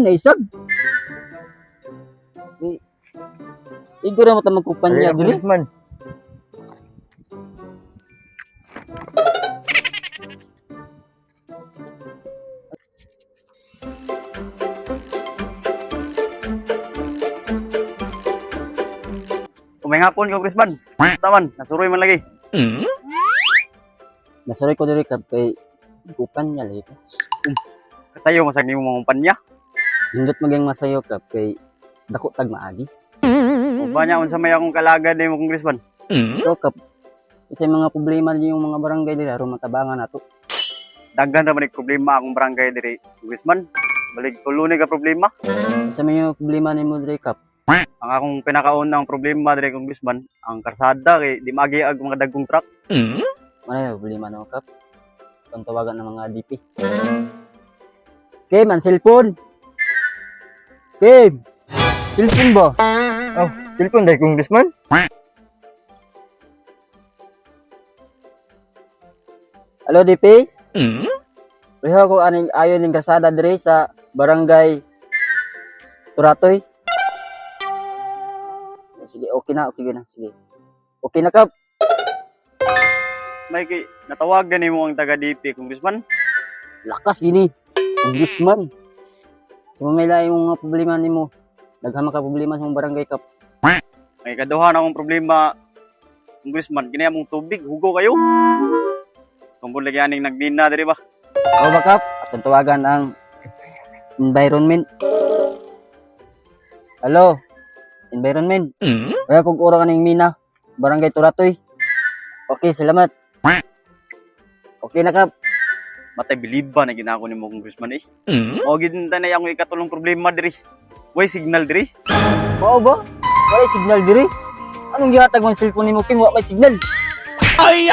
naisag. Igo ra mo ta magkumpanya dili. Man. Kumay hapon, Congressman. Tawan, nasuroy man lagi. Nasaray ko diri kap kay kumpanya lagi. Kasayo masag nimo mga kumpanya. Hindot maging masayo kap kay dako tag maagi. O ba niya unsa may akong kalagad mo, Congressman? So kap isa mga problema yung mga barangay dili aron matabangan nato. Daghan ra man yung problema akong barangay diri, Congressman. Balik tulo ni ka problema. Isa may yung problema nimo diri kap. Ang akong pinakaunang problema diri, Congressman, ang karsada kay di magiag mga dagkong truck. Ano yung problema nimo kap? Kung tawagan ng mga DP. Kim, ang cellphone. Kim, cellphone ba? Oh, cellphone dai Congressman. Hello DP? Reho ko aning ayon ning kasada diri sa barangay Turatoy. Sige, okay na. Sige. Okay na kap. May kay natawagan nimo ang taga DP, Congressman. Lakas gini. Congressman. Sa may lain yung mga problema nimo. Daghang ka problema sa mong barangay kap. May kaduha na akong problema, Congressman, kini among tubig, hugo kayo. Tungkol lagi aning nagmina diri ba? O ba kap? Atong tawagan ang environment. Hello. Environment. Kaya kung ura ka ng mina, barangay Turatoy. Okay, salamat. Okay na kap. Matay biliba na ginako nimo, Congressman eh. O gid tanay akong ikatulong problema diri. Way signal diri. Mao ba? Wala signal diri. Anong gihatag mo ang cellphone nimo Kim? Wa may signal. Ay!